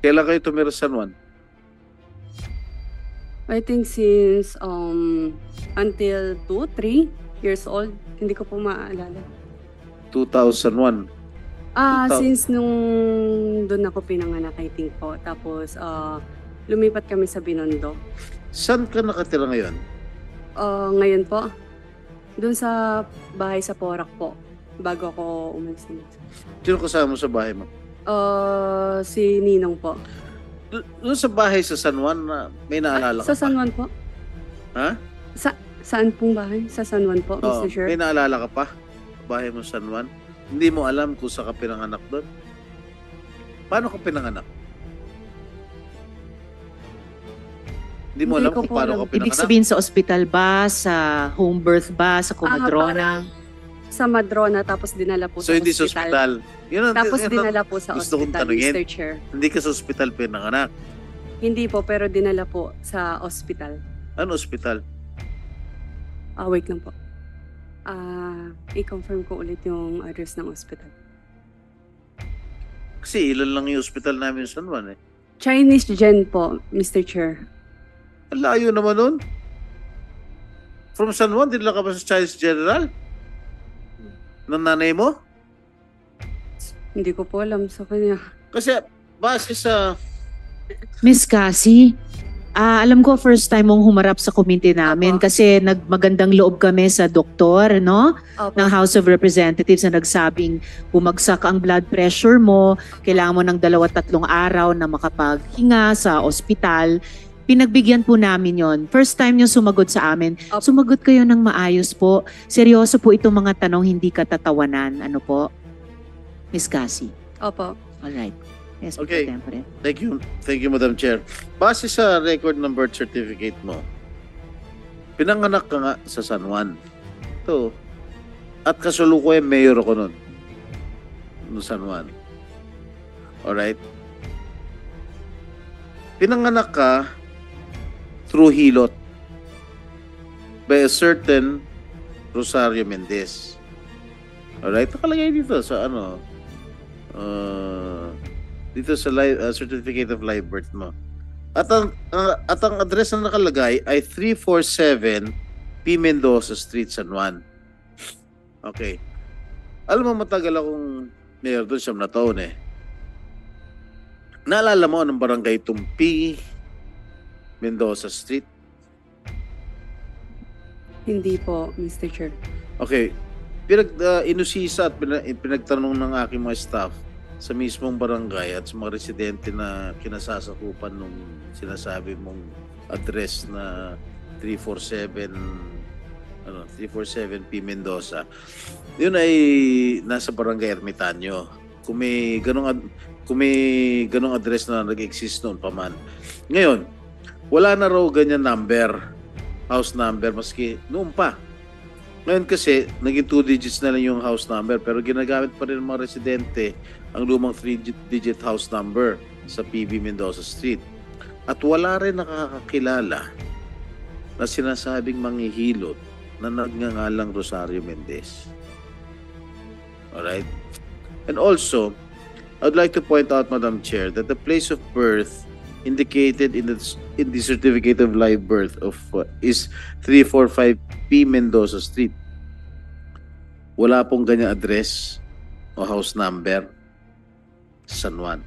Kailan kayo tumira sa San Juan? I think since until 2-3 years old, hindi ko po maalala. 2001. Since nung doon ako pinanganak, I think po. Tapos lumipat kami sa Binondo. Saan ka nakatira ngayon? Ngayon po, doon sa bahay sa Porac po, bago ako umalis. Sino kasama mo sa bahay mo? Si Ninong po. Doon sa bahay sa San Juan, may naalala ka Sa San Juan po. Ha? Saan pong bahay? Sa San Juan po, Oo, Mr. Chair? may naalala ka pa? Bahay mo sa San Juan? Hindi mo alam kung saan ka pinanganak doon? Paano ka pinanganak? Hindi mo Hindi alam ko kung po paano alam. ka pinanganak? Ibig sabihin sa ospital ba, sa home birth ba, sa Comadrona? Sa Madrona, tapos dinala po So sa hindi sa ospital. ospital. Yun ang, Tapos yun ang dinala po sa gusto kong ospital, tanungin. Mr. Chair. Hindi ka sa ospital pinanganak. Hindi po, pero dinala po sa ospital. Ano ospital? Wait lang po. I-confirm ko ulit yung address ng ospital. Kasi ilan lang yung ospital namin sa San Juan eh. Chinese Gen po, Mr. Chair. Ang layo naman nun. From San Juan, dinala ka ba sa Chinese General? Ng nanay mo? Hindi ko po alam sa kanya. Kasi base sa Miss Cassie, alam ko first time mong humarap sa committee namin Opo. kasi nagmagandang loob kami sa doktor, no? Opo. Ng House of Representatives na nagsabing bumagsak ang blood pressure mo, kailangan mo ng 2-3 araw na makapaghinga sa ospital. Pinagbigyan po namin yon. First time yung sumagot sa amin. Opo. Sumagot kayo ng maayos po. Seryoso po itong mga tanong, hindi katatawanan. Ano po? Miss Cassie. Opo. Alright. Yes, Okay. Pro Tempore. Thank you. Thank you, Madam Chair. Base sa record ng birth certificate mo, pinanganak ka nga sa San Juan. Ito. At kasalukuyan mayor ako nun. No San Juan. Alright? Pinanganak ka through hilot by a certain Rosario Mendez. Alright? Nakalagay dito sa dito sa certificate of live birth mo. At ang address na nakalagay ay 347 P. Mendoza Street, San Juan. Okay. Alam mo, matagal akong mayor doon, 7 na taon eh. Naalala mo anong barangay itong P. Mendoza Street? Hindi po, Mr. Chair. Okay. Inusisa at pinagtanong ng aking mga staff sa mismong barangay at sa mga residente na kinasasakupan nung sinasabi mong address na 347 P. Mendoza. Yun ay nasa barangay Ermitanyo. Kung may ganong address na nag-exist noon pa man. Ngayon, wala na raw ganyan number, house number, maski noon pa. Ngayon kasi, naging 2 digits na lang yung house number, pero ginagamit pa rin ng mga residente ang lumang 3-digit house number sa PB Mendoza Street. At wala rin nakakakilala na sinasabing manghihilot na nagngangalang Rosario Mendez. Alright? And also, I'd like to point out, Madam Chair, that the place of birth indicated in the certificate of live birth of is 345 P. Mendoza Street. Wala pong ganyan address o house number sa San Juan.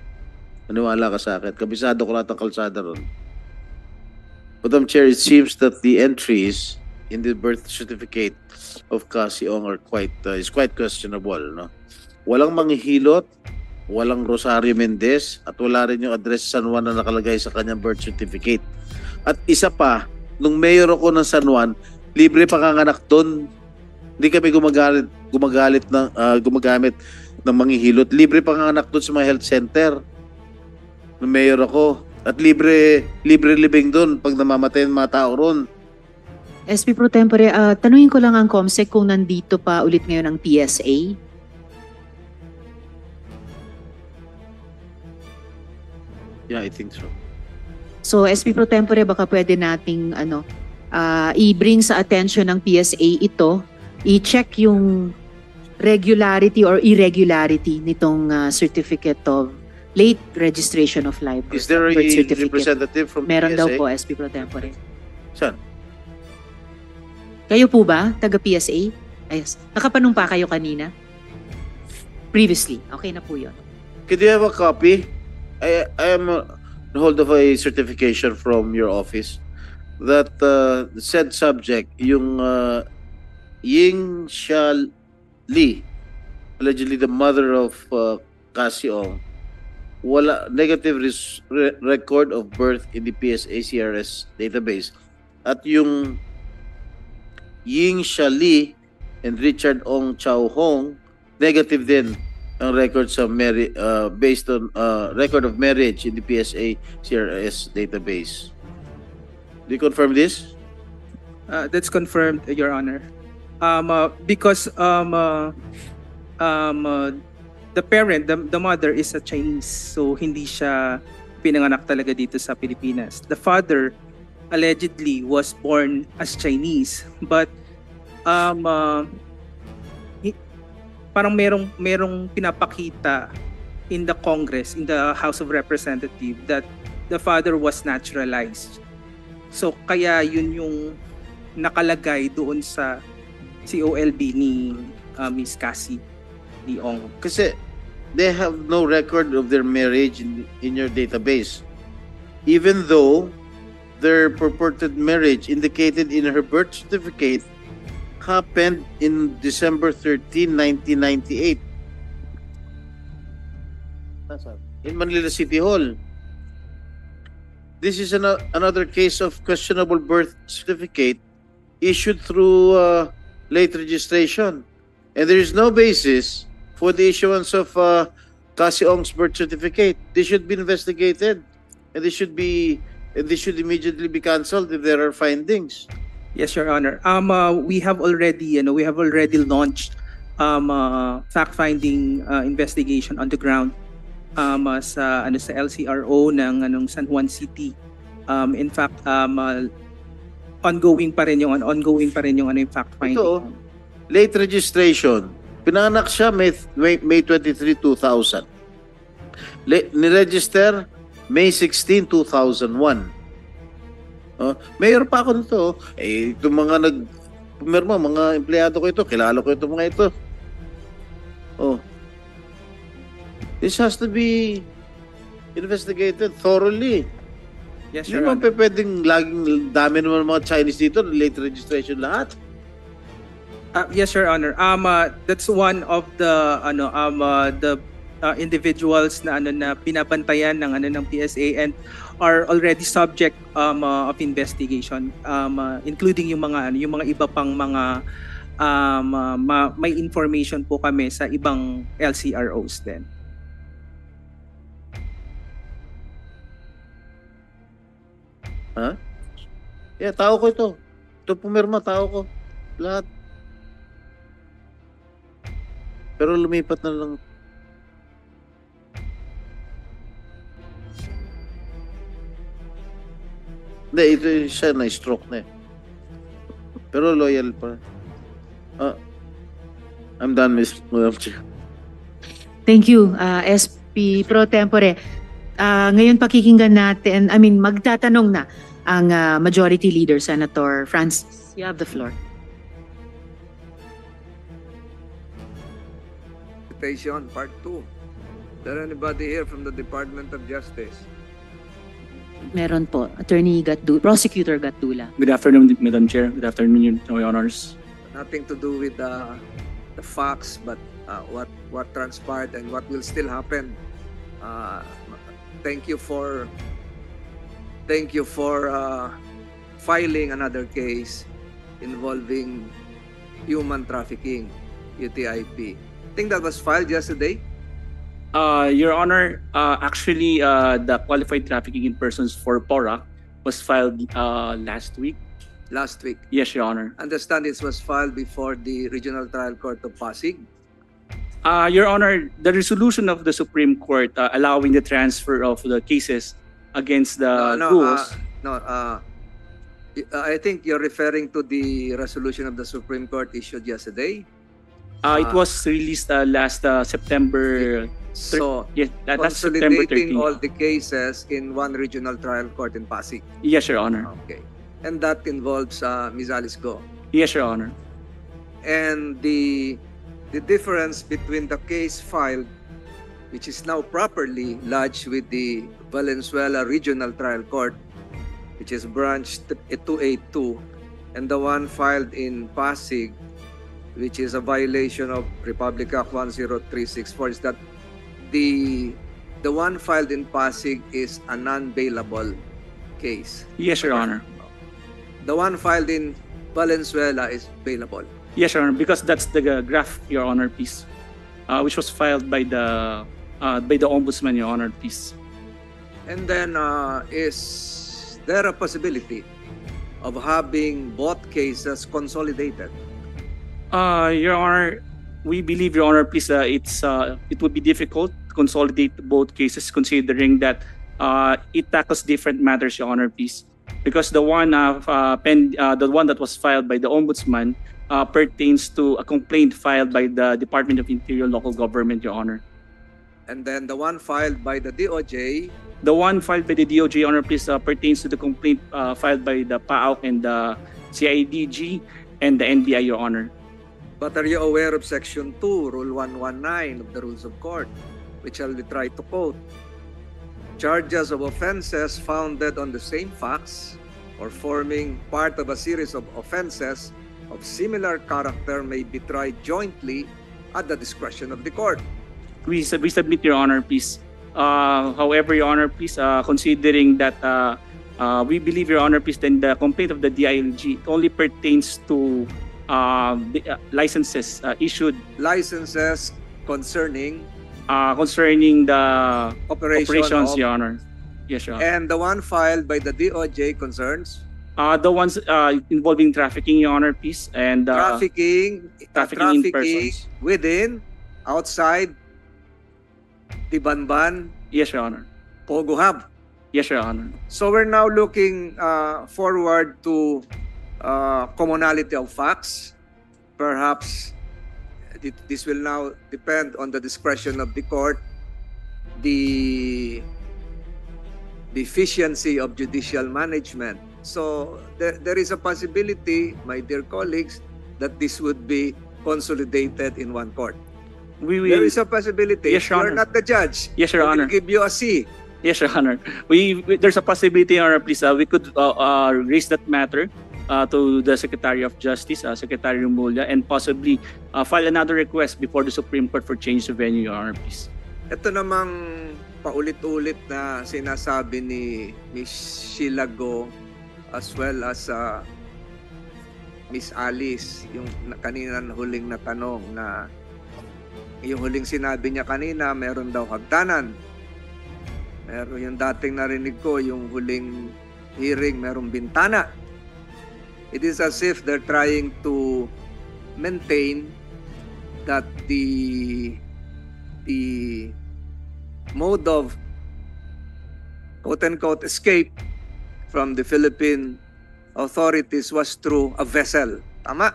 Maniwala ka sa akin. Kabisado ko lahat ng kalsada ron. Madam Chair, it seems that the entries in the birth certificate of Cassie Ong are is quite questionable. No? Walang manghihilot, walang Rosario Mendez, at wala rin yung address San Juan na nakalagay sa kanyang birth certificate. At isa pa, nung mayor ako ng San Juan, libre panganganak doon. Hindi kami gumagamit ng manghihilot. Libre panganganak doon sa mga health center. Nung mayor ako. At libre libing doon pag namamatay ng mga tao ron. SP Pro Tempore, tanungin ko lang ang COMSEC kung nandito pa ulit ngayon ang PSA. Yeah, I think so. So SP Pro Tempore, baka pwede nating i-bring sa attention ng PSA ito, i-check yung regularity or irregularity nitong certificate of late registration of life. Is there a birth certificate. representative from Meron PSA? daw po, SP Pro Tempore. Saan? Kayo po ba, taga PSA? Ayos. Nakapanumpa kayo kanina? Previously. Okay na po yun. Could you have a copy? I am on hold of a certification from your office that said subject, yung Ying Xia Li, allegedly the mother of Cassie Ong, wala negative record of birth in the PSA CRS database. At yung Ying Xia Li and Richard Ong Chow Hong, negative din ang record sa based on record of marriage in the PSA CRS database. Do you confirm this? That's confirmed, Your Honor. Because the parent, the mother is a Chinese, so hindi siya pinanganak talaga dito sa Pilipinas. The father allegedly was born as Chinese, but parang merong pinapakita in the Congress, in the House of Representatives, that the father was naturalized. So kaya yun yung nakalagay doon sa COLB ni Miss Cassie Ong. Kasi they have no record of their marriage in your database. even though their purported marriage indicated in her birth certificate happened in December 13, 1998 in Manila City Hall. This is another case of questionable birth certificate issued through late registration, and there is no basis for the issuance of Cassie Ong's birth certificate. They should be investigated, and they should immediately be cancelled if there are findings. Yes, Your Honor. We have already, launched fact-finding investigation on the ground sa LCRO ng San Juan City. In fact, ongoing pa rin yung fact-finding. Ito, late registration. Pinanganak siya May 23, 2000. Niregister May 16, 2001. Mayor pa ako nito. Itong mga pumirma, mga empleyado ko ito, kilala ko itong mga ito. This has to be investigated thoroughly. Yes, Hindi Your naman Honor. pwedeng laging dami naman mga Chinese dito, late registration lahat. Yes, Your Honor. That's one of the individuals na pinabantayan ng PSA and are already subject of investigation, including yung mga iba pang mga may information po kami sa ibang LCROs din. Yeah, tao ko ito. Ito pumirma, tao ko. Lahat. Pero lumipat na lang. Hindi, ito siya na-stroke na eh. Pero loyal pa. I'm done, Ms. Madam Chair. Thank you, SP Pro Tempore. Ngayon pakikinggan natin, magtatanong na ang Majority Leader, Senator Francis. You have the floor. Part 2. Is there anybody here from the Department of Justice? Meron po, Attorney Gatdula, Prosecutor Gatdula. Good afternoon, Madam Chair. Good afternoon, Your Honors. Nothing to do with the facts, but what transpired and what will still happen. Thank you for filing another case involving human trafficking, UTIP. I think that was filed yesterday. Your Honor, actually, the qualified trafficking in persons for PORAC was filed last week. Last week. Yes, Your Honor. Understand it was filed before the Regional Trial Court of Pasig. Your Honor, the resolution of the Supreme Court allowing the transfer of the cases against the ghouls. I think you're referring to the resolution of the Supreme Court issued yesterday. It was released last September. So, yes, last September 13. consolidating all the cases in one regional trial court in Pasig. Yes, Your Honor. Okay. And that involves Ms. Alice Go. Yes, Your Honor. And the difference between the case filed, which is now properly lodged with the Valenzuela Regional Trial Court, which is branch 282, and the one filed in Pasig, which is a violation of Republic Act 10364, is that the one filed in Pasig is a non-bailable case. Yes, Your Honor. The one filed in Valenzuela is bailable. Yes, Your Honor, because that's the graph, Your Honor, piece, which was filed by the Ombudsman, Your Honor, piece. And then, is there a possibility of having both cases consolidated? Your Honor, we believe, Your Honor, please, it would be difficult to consolidate both cases considering that it tackles different matters, Your Honor, please. Because the one that was filed by the Ombudsman pertains to a complaint filed by the Department of Interior Local Government, Your Honor. And then the one filed by the DOJ? The one filed by the DOJ, Your Honor, please, pertains to the complaint filed by the PAOK and the CIDG and the NBI, Your Honor. But are you aware of Section 2, Rule 119 of the Rules of Court, which I will try to quote? charges of offenses founded on the same facts or forming part of a series of offenses of similar character may be tried jointly at the discretion of the court. We submit, Your Honor, please. However, Your Honor, please, considering that we believe, Your Honor, please, then the complaint of the DILG only pertains to the licenses issued. Licenses concerning the operations, of, Your Honor. Yes, Your Honor. And the one filed by the DOJ concerns? The ones involving trafficking, Your Honor, please, and trafficking in persons. Within, outside, the Banban. Yes, Your Honor. Pogo Hub. Yes, Your Honor. So we're now looking forward to commonality of facts. Perhaps this will now depend on the discretion of the court, the efficiency of judicial management. So there is a possibility, my dear colleagues, that this would be consolidated in one court. There is a possibility. Yes, Your Honor. You're not the judge. Yes, Your Honor. We'll give you a C. Yes, Your Honor. There's a possibility, Your Honor, please. We could raise that matter to the Secretary of Justice, Secretary Remulla, and possibly file another request before the Supreme Court for change of venue, Your Honor, please. Ito namang paulit-ulit na sinasabi ni Ms. Sheila Go as well as Ms. Alice, yung kanina huling na tanong na yung huling sinabi niya kanina, meron daw hagdanan. Meron yung dating narinig ko, yung huling hearing, merong bintana. It is as if they're trying to maintain that the mode of quote-unquote escape from the Philippine authorities was through a vessel. Tama?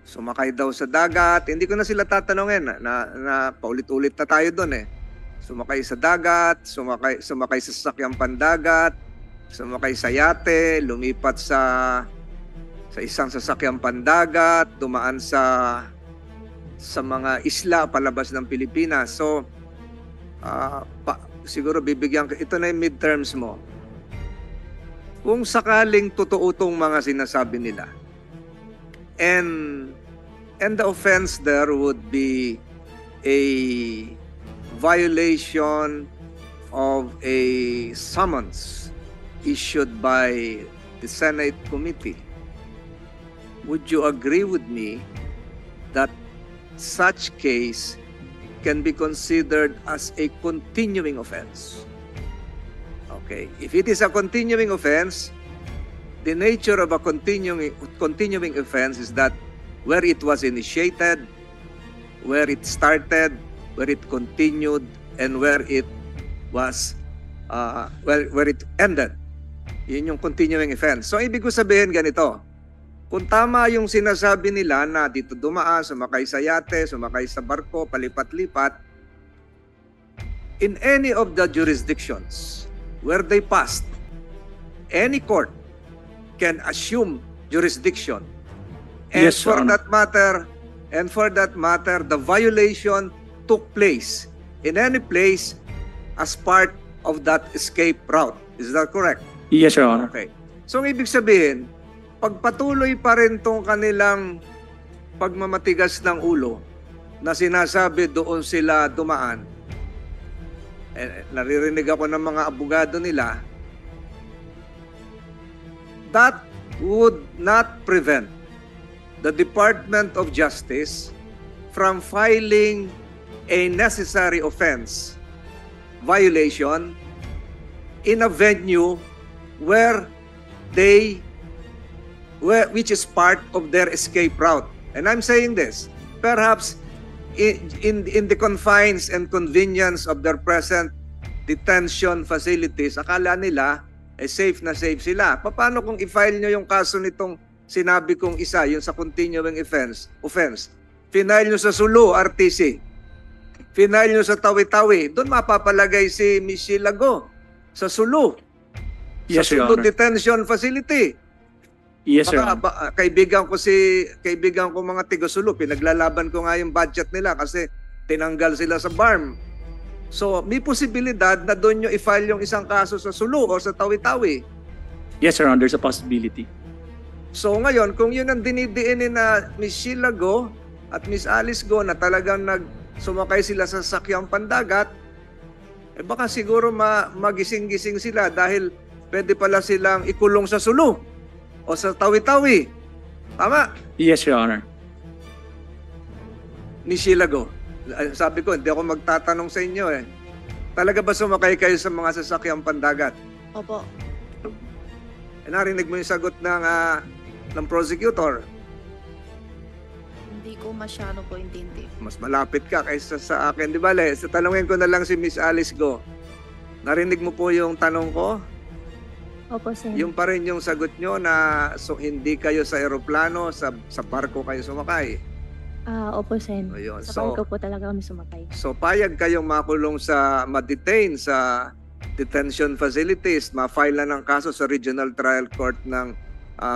Sumakay daw sa dagat. Hindi ko na sila tatanungin na paulit-ulit na tayo doon eh. Sumakay sa dagat, sumakay sa sasakyang pandagat, sumakay sa yate, lumipat sa isang sasakyang pandagat, dumaan sa mga isla palabas ng Pilipinas. So, siguro bibigyan ito na yung midterms mo. Kung sakaling totoo tong mga sinasabi nila, and the offense there would be a violation of a summons issued by the Senate committee. Would you agree with me that such case can be considered as a continuing offense? Okay, if it is a continuing offense, the nature of a continuing offense is that where it was initiated, where it started, where it continued, and where it was where it ended. Yun yung continuing offense. So ibig ko sabihin ganito, kung tama yung sinasabi nila na dito dumaan, sumakay sa yate, sumakay sa barko, palipat-lipat, in any of the jurisdictions where they passed, any court can assume jurisdiction. And Yes, Your Honor. for that matter, the violation took place in any place as part of that escape route. Is that correct? Yes, Your Honor. Okay. So, ang ibig sabihin, pagpatuloy pa rin tong kanilang pagmamatigas ng ulo na sinasabi doon sila dumaan, naririnig ako ng mga abogado nila, that would not prevent the Department of Justice from filing a necessary offense violation in a venue which is part of their escape route. And I'm saying this, perhaps in the confines and convenience of their present detention facilities, akala nila safe na safe sila. Paano kung i-file nyo yung kaso nitong sinabi kong isa, yung sa continuing offense? Final nyo sa Sulu, RTC. Final nyo sa Tawi-Tawi. Doon mapapalagay si Ms. Sheila Go sa Sulu. Yes, sa Your Sulu Honor. Detention Facility. Yes, Your Honor. Kaibigan ko mga tiga Sulu, pinaglalaban ko nga yung budget nila kasi tinanggal sila sa BARM. So, may posibilidad na doon nyo i-file yung isang kaso sa Sulu o sa Tawi-Tawi. Yes, Your Honor, there's a possibility. So ngayon, kung yun ang dinidiin na Miss Sheila Go at Miss Alice Go na talagang sumakay sila sa sakyang pandagat, eh baka siguro magising-gising sila dahil pwede pala silang ikulong sa Sulu o sa Tawi-Tawi. Tama? Yes, Your Honor. Miss Sheila Go, sabi ko, hindi ako magtatanong sa inyo eh. Talaga ba sumakay kayo sa mga sasakyang pandagat? Opo. Narinig mo yung sagot ng prosecutor. Hindi ko masyado po intindi. Mas malapit ka kaysa sa akin. Di ba, Le? So, tanungin ko na lang si Miss Alice Go. Narinig mo po yung tanong ko? Opo, Sen. Yung pa rin yung sagot nyo na hindi kayo sa eroplano, sa barko kayo sumakay. Opo, Sen. Ayun. Sa barko po talaga kami sumakay. So, payag kayong makulong ma-detain sa detention facilities, ma-file na ng kaso sa Regional Trial Court ng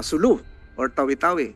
Sulu or Tawi-Tawi.